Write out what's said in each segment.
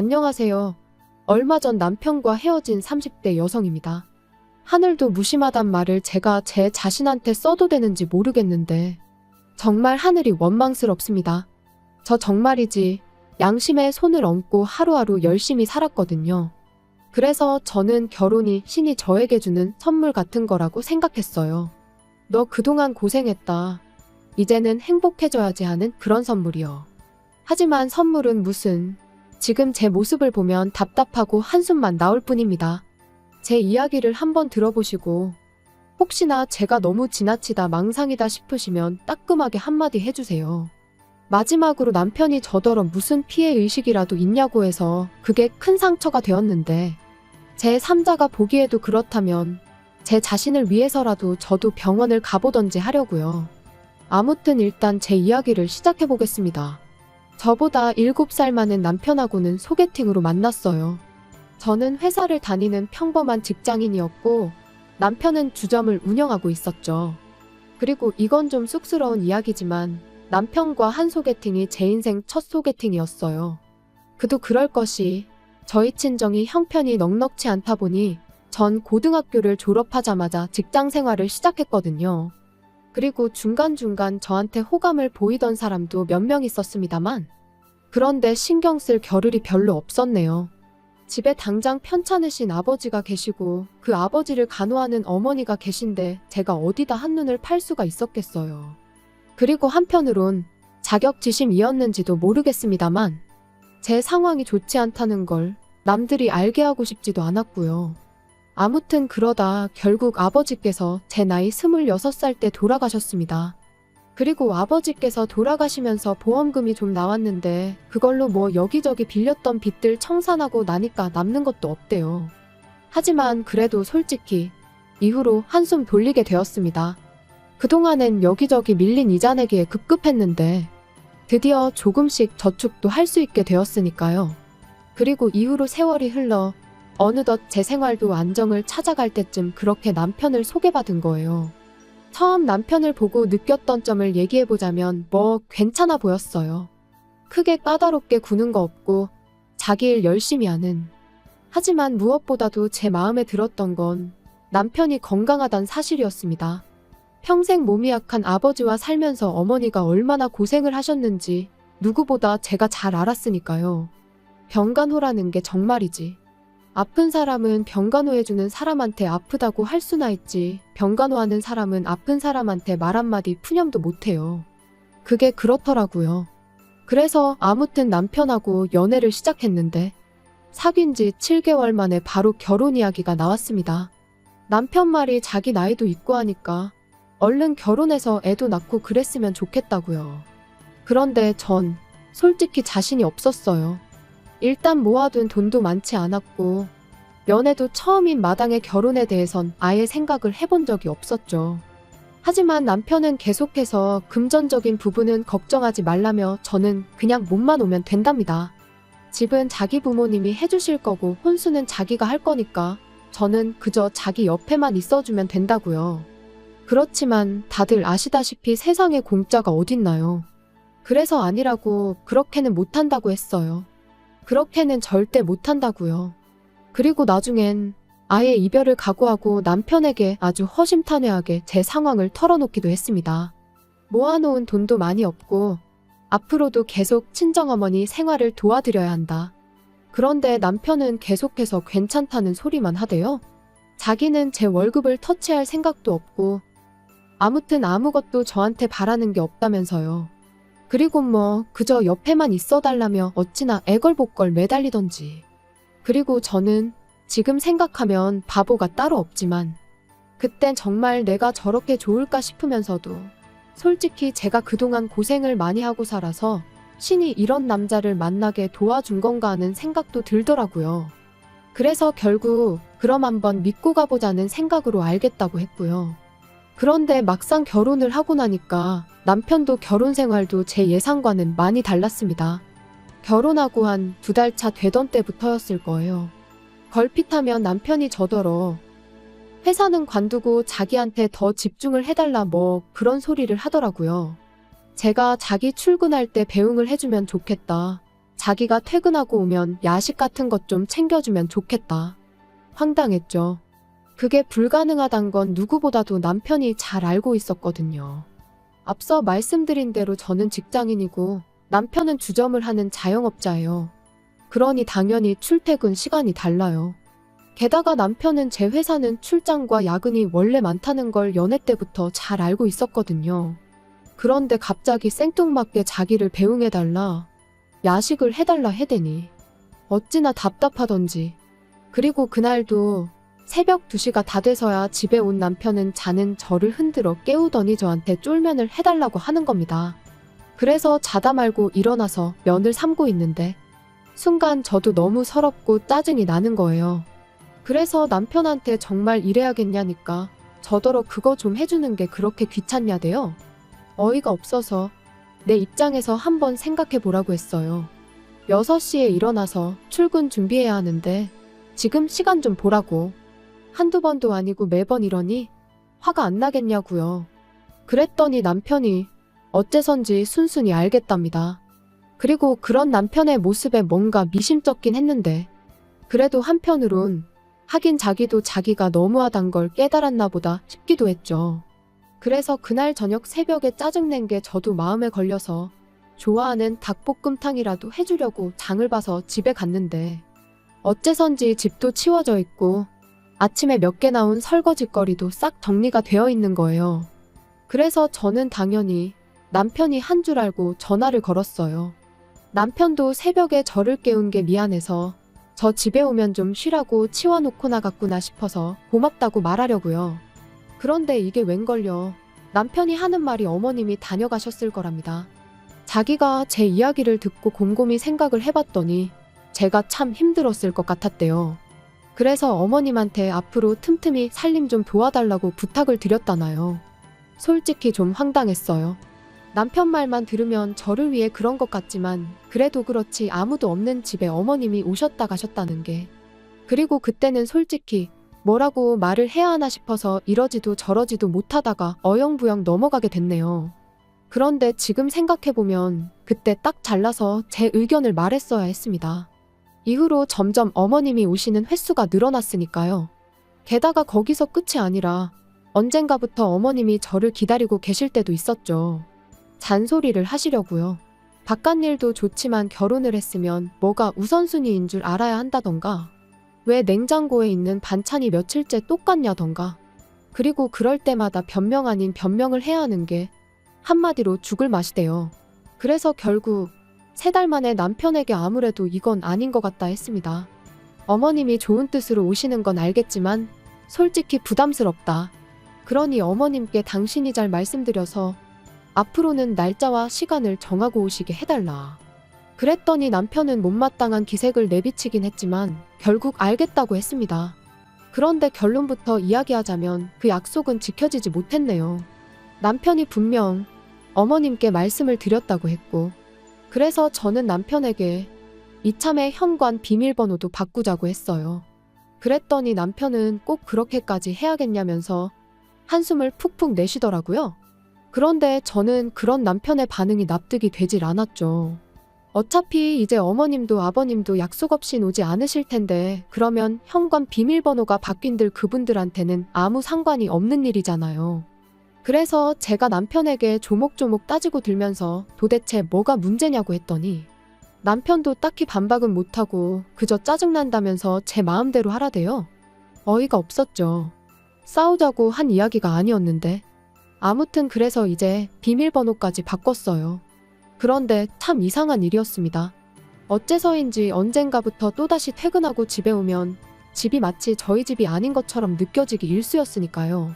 안녕하세요. 얼마 전 남편과 헤어진 30대 여성입니다. 하늘도 무심하단 말을 제가 제 자신한테 써도 되는지 모르겠는데 정말 하늘이 원망스럽습니다. 저 정말이지 양심에 손을 얹고 하루하루 열심히 살았거든요. 그래서 저는 결혼이 신이 저에게 주는 선물 같은 거라고 생각했어요. 너 그동안 고생했다. 이제는 행복해져야지 하는 그런 선물이요. 하지만 선물은 무슨, 지금 제 모습을 보면 답답하고 한숨만 나올 뿐입니다. 제 이야기를 한번 들어보시고 혹시나 제가 너무 지나치다 망상이다 싶으시면 따끔하게 한마디 해주세요. 마지막으로 남편이 저더러 무슨 피해의식이라도 있냐고 해서 그게 큰 상처가 되었는데 제 3자가 보기에도 그렇다면 제 자신을 위해서라도 저도 병원을 가보던지 하려고요. 아무튼 일단 제 이야기를 시작해보겠습니다. 저보다 7살 많은 남편하고는 소개팅으로 만났어요. 저는 회사를 다니는 평범한 직장인이었고 남편은 주점을 운영하고 있었죠. 그리고 이건 좀 쑥스러운 이야기지만 남편과 한 소개팅이 제 인생 첫 소개팅이었어요. 그도 그럴 것이 저희 친정이 형편이 넉넉치 않다 보니 전 고등학교를 졸업하자마자 직장 생활을 시작했거든요. 그리고 중간중간 저한테 호감을 보이던 사람도 몇 명 있었습니다만 그런데 신경 쓸 겨를이 별로 없었네요. 집에 당장 편찮으신 아버지가 계시고 그 아버지를 간호하는 어머니가 계신데 제가 어디다 한눈을 팔 수가 있었겠어요. 그리고 한편으론 자격지심이었는지도 모르겠습니다만 제 상황이 좋지 않다는 걸 남들이 알게 하고 싶지도 않았고요. 아무튼 그러다 결국 아버지께서 제 나이 26살 때 돌아가셨습니다. 그리고 아버지께서 돌아가시면서 보험금이 좀 나왔는데 그걸로 뭐 여기저기 빌렸던 빚들 청산하고 나니까 남는 것도 없대요. 하지만 그래도 솔직히 이후로 한숨 돌리게 되었습니다. 그동안엔 여기저기 밀린 이자 내기에 급급했는데 드디어 조금씩 저축도 할 수 있게 되었으니까요. 그리고 이후로 세월이 흘러 어느덧 제 생활도 안정을 찾아갈 때쯤 그렇게 남편을 소개받은 거예요. 처음 남편을 보고 느꼈던 점을 얘기해보자면 뭐 괜찮아 보였어요. 크게 까다롭게 구는 거 없고 자기 일 열심히 하는. 하지만 무엇보다도 제 마음에 들었던 건 남편이 건강하단 사실이었습니다. 평생 몸이 약한 아버지와 살면서 어머니가 얼마나 고생을 하셨는지 누구보다 제가 잘 알았으니까요. 병간호라는 게 정말이지. 아픈 사람은 병간호해주는 사람한테 아프다고 할 수나 있지 병간호하는 사람은 아픈 사람한테 말 한마디 푸념도 못해요. 그게 그렇더라고요. 그래서 아무튼 남편하고 연애를 시작했는데 사귄 지 7개월 만에 바로 결혼 이야기가 나왔습니다. 남편 말이 자기 나이도 있고 하니까 얼른 결혼해서 애도 낳고 그랬으면 좋겠다고요. 그런데 전 솔직히 자신이 없었어요. 일단 모아둔 돈도 많지 않았고 연애도 처음인 마당에 결혼에 대해선 아예 생각을 해본 적이 없었죠. 하지만 남편은 계속해서 금전적인 부분은 걱정하지 말라며 저는 그냥 몸만 오면 된답니다. 집은 자기 부모님이 해주실 거고 혼수는 자기가 할 거니까 저는 그저 자기 옆에만 있어주면 된다고요. 그렇지만 다들 아시다시피 세상에 공짜가 어딨나요. 그래서 아니라고 그렇게는 못한다고 했어요. 그렇게는 절대 못한다고요. 그리고 나중엔 아예 이별을 각오하고 남편에게 아주 허심탄회하게 제 상황을 털어놓기도 했습니다. 모아놓은 돈도 많이 없고 앞으로도 계속 친정어머니 생활을 도와드려야 한다. 그런데 남편은 계속해서 괜찮다는 소리만 하대요. 자기는 제 월급을 터치할 생각도 없고 아무튼 아무것도 저한테 바라는 게 없다면서요. 그리고 뭐 그저 옆에만 있어달라며 어찌나 애걸복걸 매달리던지. 그리고 저는 지금 생각하면 바보가 따로 없지만 그땐 정말 내가 저렇게 좋을까 싶으면서도 솔직히 제가 그동안 고생을 많이 하고 살아서 신이 이런 남자를 만나게 도와준 건가 하는 생각도 들더라고요. 그래서 결국 그럼 한번 믿고 가보자는 생각으로 알겠다고 했고요. 그런데 막상 결혼을 하고 나니까 남편도 결혼 생활도 제 예상과는 많이 달랐습니다. 결혼하고 한 2달 차 되던 때부터였을 거예요. 걸핏하면 남편이 저더러 회사는 관두고 자기한테 더 집중을 해달라 뭐 그런 소리를 하더라고요. 제가 자기 출근할 때 배웅을 해주면 좋겠다. 자기가 퇴근하고 오면 야식 같은 것 좀 챙겨주면 좋겠다. 황당했죠. 그게 불가능하단 건 누구보다도 남편이 잘 알고 있었거든요. 앞서 말씀드린 대로 저는 직장인이고 남편은 주점을 하는 자영업자예요. 그러니 당연히 출퇴근 시간이 달라요. 게다가 남편은 제 회사는 출장과 야근이 원래 많다는 걸 연애 때부터 잘 알고 있었거든요. 그런데 갑자기 생뚱맞게 자기를 배웅해달라, 야식을 해달라 해대니 어찌나 답답하던지. 그리고 그날도 새벽 2시가 다 돼서야 집에 온 남편은 자는 저를 흔들어 깨우더니 저한테 쫄면을 해달라고 하는 겁니다. 그래서 자다 말고 일어나서 면을 삶고 있는데 순간 저도 너무 서럽고 짜증이 나는 거예요. 그래서 남편한테 정말 이래야겠냐니까 저더러 그거 좀 해주는 게 그렇게 귀찮냐대요. 어이가 없어서 내 입장에서 한번 생각해 보라고 했어요. 6시에 일어나서 출근 준비해야 하는데 지금 시간 좀 보라고. 한두 번도 아니고 매번 이러니 화가 안 나겠냐고요. 그랬더니 남편이 어째선지 순순히 알겠답니다. 그리고 그런 남편의 모습에 뭔가 미심쩍긴 했는데 그래도 한편으론 하긴 자기도 자기가 너무하단 걸 깨달았나 보다 싶기도 했죠. 그래서 그날 저녁 새벽에 짜증낸 게 저도 마음에 걸려서 좋아하는 닭볶음탕이라도 해주려고 장을 봐서 집에 갔는데 어째선지 집도 치워져 있고 아침에 몇 개 나온 설거지거리도 싹 정리가 되어 있는 거예요. 그래서 저는 당연히 남편이 한 줄 알고 전화를 걸었어요. 남편도 새벽에 저를 깨운 게 미안해서 저 집에 오면 좀 쉬라고 치워놓고 나갔구나 싶어서 고맙다고 말하려고요. 그런데 이게 웬걸요. 남편이 하는 말이 어머님이 다녀가셨을 거랍니다. 자기가 제 이야기를 듣고 곰곰이 생각을 해봤더니 제가 참 힘들었을 것 같았대요. 그래서 어머님한테 앞으로 틈틈이 살림 좀 도와달라고 부탁을 드렸다나요. 솔직히 좀 황당했어요. 남편 말만 들으면 저를 위해 그런 것 같지만 그래도 그렇지 아무도 없는 집에 어머님이 오셨다 가셨다는 게. 그리고 그때는 솔직히 뭐라고 말을 해야 하나 싶어서 이러지도 저러지도 못하다가 어영부영 넘어가게 됐네요. 그런데 지금 생각해보면 그때 딱 잘라서 제 의견을 말했어야 했습니다. 이후로 점점 어머님이 오시는 횟수가 늘어났으니까요. 게다가 거기서 끝이 아니라 언젠가부터 어머님이 저를 기다리고 계실 때도 있었죠. 잔소리를 하시려고요. 바깥일도 좋지만 결혼을 했으면 뭐가 우선순위인 줄 알아야 한다던가, 왜 냉장고에 있는 반찬이 며칠째 똑같냐던가, 그리고 그럴 때마다 변명 아닌 변명을 해야 하는 게 한마디로 죽을 맛이대요. 그래서 결국 3달 만에 남편에게 아무래도 이건 아닌 것 같다 했습니다. 어머님이 좋은 뜻으로 오시는 건 알겠지만 솔직히 부담스럽다. 그러니 어머님께 당신이 잘 말씀드려서 앞으로는 날짜와 시간을 정하고 오시게 해달라. 그랬더니 남편은 못마땅한 기색을 내비치긴 했지만 결국 알겠다고 했습니다. 그런데 결론부터 이야기하자면 그 약속은 지켜지지 못했네요. 남편이 분명 어머님께 말씀을 드렸다고 했고, 그래서 저는 남편에게 이참에 현관 비밀번호도 바꾸자고 했어요. 그랬더니 남편은 꼭 그렇게까지 해야겠냐면서 한숨을 푹푹 내쉬더라고요. 그런데 저는 그런 남편의 반응이 납득이 되질 않았죠. 어차피 이제 어머님도 아버님도 약속 없이 오지 않으실 텐데 그러면 현관 비밀번호가 바뀐들 그분들한테는 아무 상관이 없는 일이잖아요. 그래서 제가 남편에게 조목조목 따지고 들면서 도대체 뭐가 문제냐고 했더니 남편도 딱히 반박은 못하고 그저 짜증난다면서 제 마음대로 하라대요. 어이가 없었죠. 싸우자고 한 이야기가 아니었는데. 아무튼 그래서 이제 비밀번호까지 바꿨어요. 그런데 참 이상한 일이었습니다. 어째서인지 언젠가부터 또다시 퇴근하고 집에 오면 집이 마치 저희 집이 아닌 것처럼 느껴지기 일쑤였으니까요.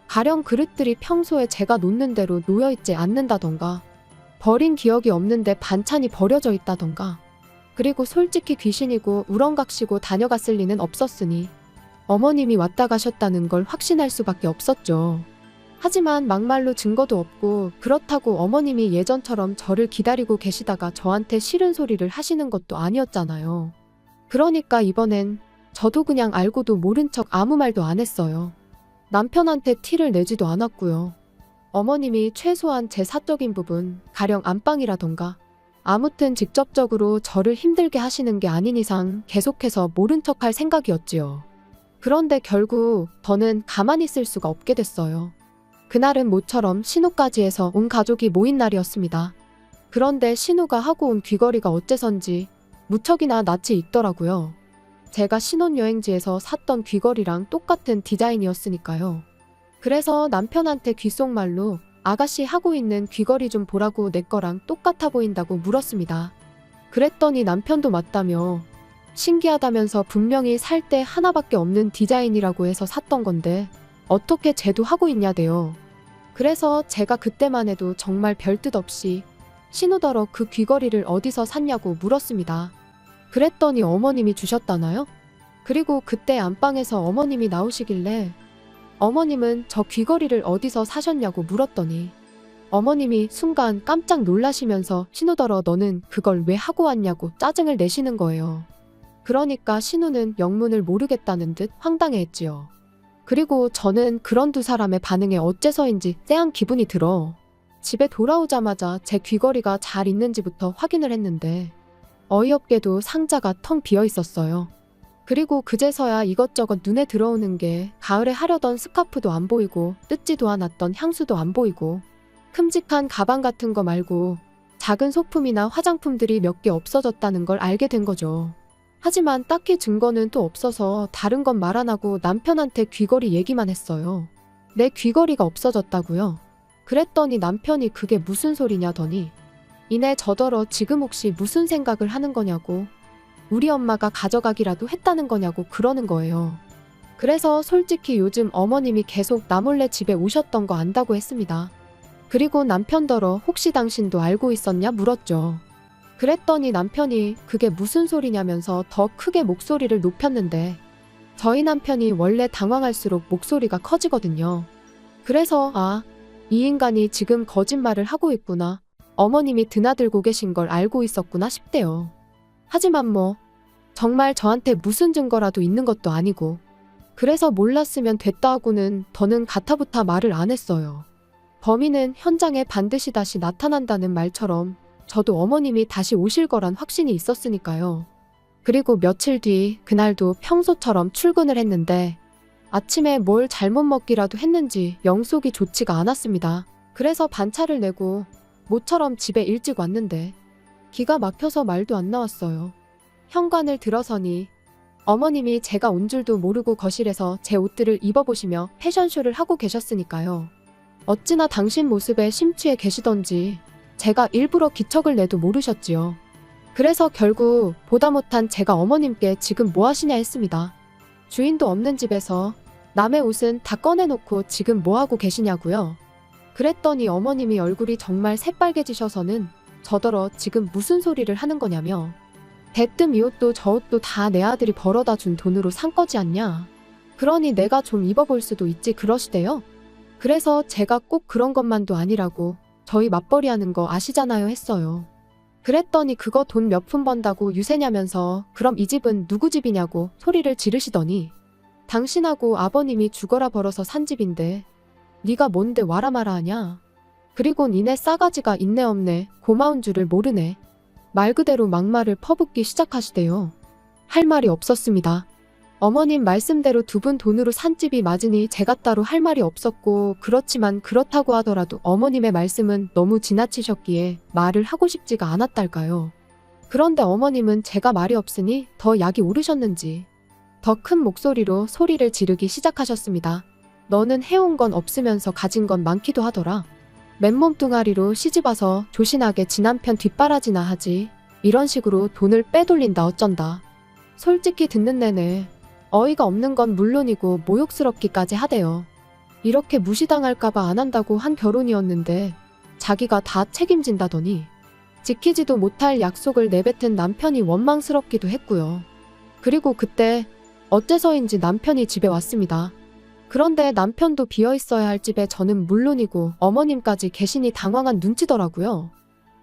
가령 그릇들이 평소에 제가 놓는 대로 놓여있지 않는다던가, 버린 기억이 없는데 반찬이 버려져 있다던가, 그리고 솔직히 귀신이고 우렁각시고 다녀갔을 리는 없었으니 어머님이 왔다 가셨다는 걸 확신할 수밖에 없었죠. 하지만 막말로 증거도 없고 그렇다고 어머님이 예전처럼 저를 기다리고 계시다가 저한테 싫은 소리를 하시는 것도 아니었잖아요. 그러니까 이번엔 저도 그냥 알고도 모른 척 아무 말도 안 했어요. 남편한테 티를 내지도 않았고요. 어머님이 최소한 제 사적인 부분, 가령 안방이라던가 아무튼 직접적으로 저를 힘들게 하시는 게 아닌 이상 계속해서 모른 척할 생각이었지요. 그런데 결국 저는 가만히 있을 수가 없게 됐어요. 그날은 모처럼 신우까지 해서 온 가족이 모인 날이었습니다. 그런데 신우가 하고 온 귀걸이가 어째선지 무척이나 낯이 익더라고요. 제가 신혼여행지에서 샀던 귀걸이랑 똑같은 디자인이었으니까요. 그래서 남편한테 귓속말로 아가씨 하고 있는 귀걸이 좀 보라고 내 거랑 똑같아 보인다고 물었습니다. 그랬더니 남편도 맞다며 신기하다면서 분명히 살 때 하나밖에 없는 디자인이라고 해서 샀던 건데 어떻게 쟤도 하고 있냐대요. 그래서 제가 그때만 해도 정말 별뜻 없이 신우더러 그 귀걸이를 어디서 샀냐고 물었습니다. 그랬더니 어머님이 주셨다나요? 그리고 그때 안방에서 어머님이 나오시길래 어머님은 저 귀걸이를 어디서 사셨냐고 물었더니 어머님이 순간 깜짝 놀라시면서 신우더러 너는 그걸 왜 하고 왔냐고 짜증을 내시는 거예요. 그러니까 신우는 영문을 모르겠다는 듯 황당해했지요. 그리고 저는 그런 두 사람의 반응에 어째서인지 쎄한 기분이 들어 집에 돌아오자마자 제 귀걸이가 잘 있는지부터 확인을 했는데 어이없게도 상자가 텅 비어 있었어요. 그리고 그제서야 이것저것 눈에 들어오는 게 가을에 하려던 스카프도 안 보이고 뜯지도 않았던 향수도 안 보이고 큼직한 가방 같은 거 말고 작은 소품이나 화장품들이 몇 개 없어졌다는 걸 알게 된 거죠. 하지만 딱히 증거는 또 없어서 다른 건 말 안 하고 남편한테 귀걸이 얘기만 했어요. 내 귀걸이가 없어졌다고요? 그랬더니 남편이 그게 무슨 소리냐더니 이내 저더러 지금 혹시 무슨 생각을 하는 거냐고 우리 엄마가 가져가기라도 했다는 거냐고 그러는 거예요. 그래서 솔직히 요즘 어머님이 계속 나 몰래 집에 오셨던 거 안다고 했습니다. 그리고 남편더러 혹시 당신도 알고 있었냐 물었죠. 그랬더니 남편이 그게 무슨 소리냐면서 더 크게 목소리를 높였는데 저희 남편이 원래 당황할수록 목소리가 커지거든요. 그래서 이 인간이 지금 거짓말을 하고 있구나. 어머님이 드나들고 계신 걸 알고 있었구나 싶대요. 하지만 뭐 정말 저한테 무슨 증거라도 있는 것도 아니고 그래서 몰랐으면 됐다 하고는 더는 가타부타 말을 안 했어요. 범인은 현장에 반드시 다시 나타난다는 말처럼 저도 어머님이 다시 오실 거란 확신이 있었으니까요. 그리고 며칠 뒤 그날도 평소처럼 출근을 했는데 아침에 뭘 잘못 먹기라도 했는지 영속이 좋지가 않았습니다. 그래서 반차를 내고 모처럼 집에 일찍 왔는데 기가 막혀서 말도 안 나왔어요. 현관을 들어서니 어머님이 제가 온 줄도 모르고 거실에서 제 옷들을 입어보시며 패션쇼를 하고 계셨으니까요. 어찌나 당신 모습에 심취해 계시던지 제가 일부러 기척을 내도 모르셨지요. 그래서 결국 보다 못한 제가 어머님께 지금 뭐 하시냐 했습니다. 주인도 없는 집에서 남의 옷은 다 꺼내놓고 지금 뭐 하고 계시냐고요. 그랬더니 어머님이 얼굴이 정말 새빨개지셔서는 저더러 지금 무슨 소리를 하는 거냐며 대뜸 이 옷도 저 옷도 다 내 아들이 벌어다 준 돈으로 산 거지 않냐. 그러니 내가 좀 입어볼 수도 있지 그러시대요. 그래서 제가 꼭 그런 것만도 아니라고 저희 맞벌이 하는 거 아시잖아요 했어요. 그랬더니 그거 돈 몇 푼 번다고 유세냐면서 그럼 이 집은 누구 집이냐고 소리를 지르시더니 당신하고 아버님이 죽어라 벌어서 산 집인데 네가 뭔데 와라 마라 하냐. 그리고 니네 싸가지가 있네 없네 고마운 줄을 모르네. 말 그대로 막말을 퍼붓기 시작하시대요. 할 말이 없었습니다. 어머님 말씀대로 두 분 돈으로 산 집이 맞으니 제가 따로 할 말이 없었고 그렇지만 그렇다고 하더라도 어머님의 말씀은 너무 지나치셨기에 말을 하고 싶지가 않았달까요. 그런데 어머님은 제가 말이 없으니 더 약이 오르셨는지 더 큰 목소리로 소리를 지르기 시작하셨습니다. 너는 해온 건 없으면서 가진 건 많기도 하더라. 맨몸 뚱아리로 시집와서 조신하게 지 남편 뒷바라지나 하지. 이런 식으로 돈을 빼돌린다 어쩐다. 솔직히 듣는 내내 어이가 없는 건 물론이고 모욕스럽기까지 하대요. 이렇게 무시당할까봐 안 한다고 한 결혼이었는데 자기가 다 책임진다더니 지키지도 못할 약속을 내뱉은 남편이 원망스럽기도 했고요. 그리고 그때 어째서인지 남편이 집에 왔습니다. 그런데 남편도 비어있어야 할 집에 저는 물론이고 어머님까지 계시니 당황한 눈치더라고요.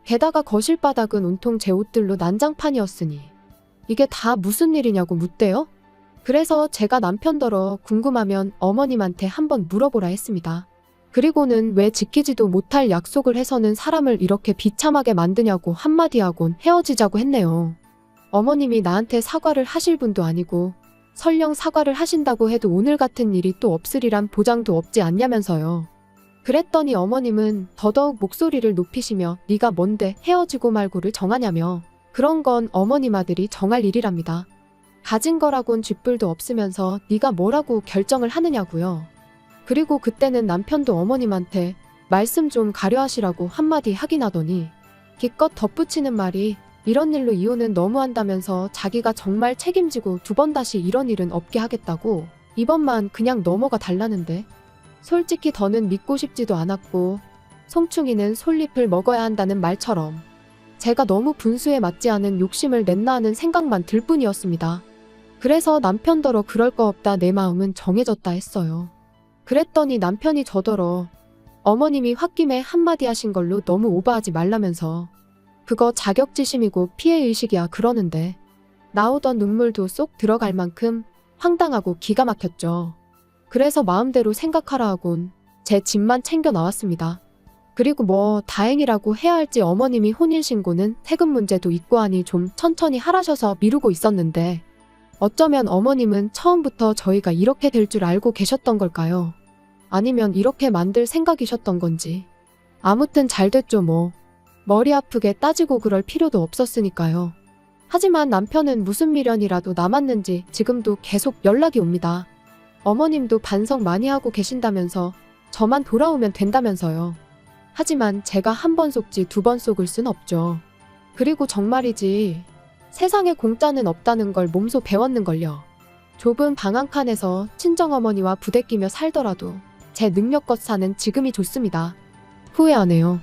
게다가 거실 바닥은 온통 제 옷들로 난장판이었으니 이게 다 무슨 일이냐고 묻대요. 그래서 제가 남편더러 궁금하면 어머님한테 한번 물어보라 했습니다. 그리고는 왜 지키지도 못할 약속을 해서는 사람을 이렇게 비참하게 만드냐고 한마디 하곤 헤어지자고 했네요. 어머님이 나한테 사과를 하실 분도 아니고 설령 사과를 하신다고 해도 오늘 같은 일이 또 없으리란 보장도 없지 않냐면서요. 그랬더니 어머님은 더더욱 목소리를 높이시며 네가 뭔데 헤어지고 말고를 정하냐며 그런 건 어머님 아들이 정할 일이랍니다. 가진 거라곤 쥐뿔도 없으면서 네가 뭐라고 결정을 하느냐고요. 그리고 그때는 남편도 어머님한테 말씀 좀 가려하시라고 한마디 하긴 하더니 기껏 덧붙이는 말이 이런 일로 이혼은 너무한다면서 자기가 정말 책임지고 두 번 다시 이런 일은 없게 하겠다고 이번만 그냥 넘어가 달라는데 솔직히 더는 믿고 싶지도 않았고 송충이는 솔잎을 먹어야 한다는 말처럼 제가 너무 분수에 맞지 않은 욕심을 냈나 하는 생각만 들 뿐이었습니다. 그래서 남편더러 그럴 거 없다 내 마음은 정해졌다 했어요. 그랬더니 남편이 저더러 어머님이 홧김에 한마디 하신 걸로 너무 오버하지 말라면서 그거 자격지심이고 피해의식이야 그러는데 나오던 눈물도 쏙 들어갈 만큼 황당하고 기가 막혔죠. 그래서 마음대로 생각하라 하곤 제 집만 챙겨 나왔습니다. 그리고 뭐 다행이라고 해야 할지 어머님이 혼인신고는 세금 문제도 있고 하니 좀 천천히 하라셔서 미루고 있었는데 어쩌면 어머님은 처음부터 저희가 이렇게 될 줄 알고 계셨던 걸까요? 아니면 이렇게 만들 생각이셨던 건지. 아무튼 잘 됐죠 뭐. 머리 아프게 따지고 그럴 필요도 없었으니까요. 하지만 남편은 무슨 미련이라도 남았는지 지금도 계속 연락이 옵니다. 어머님도 반성 많이 하고 계신다면서 저만 돌아오면 된다면서요. 하지만 제가 한 번 속지 두 번 속을 순 없죠. 그리고 정말이지 세상에 공짜는 없다는 걸 몸소 배웠는걸요. 좁은 방 한 칸에서 친정어머니와 부대끼며 살더라도 제 능력껏 사는 지금이 좋습니다. 후회 안 해요.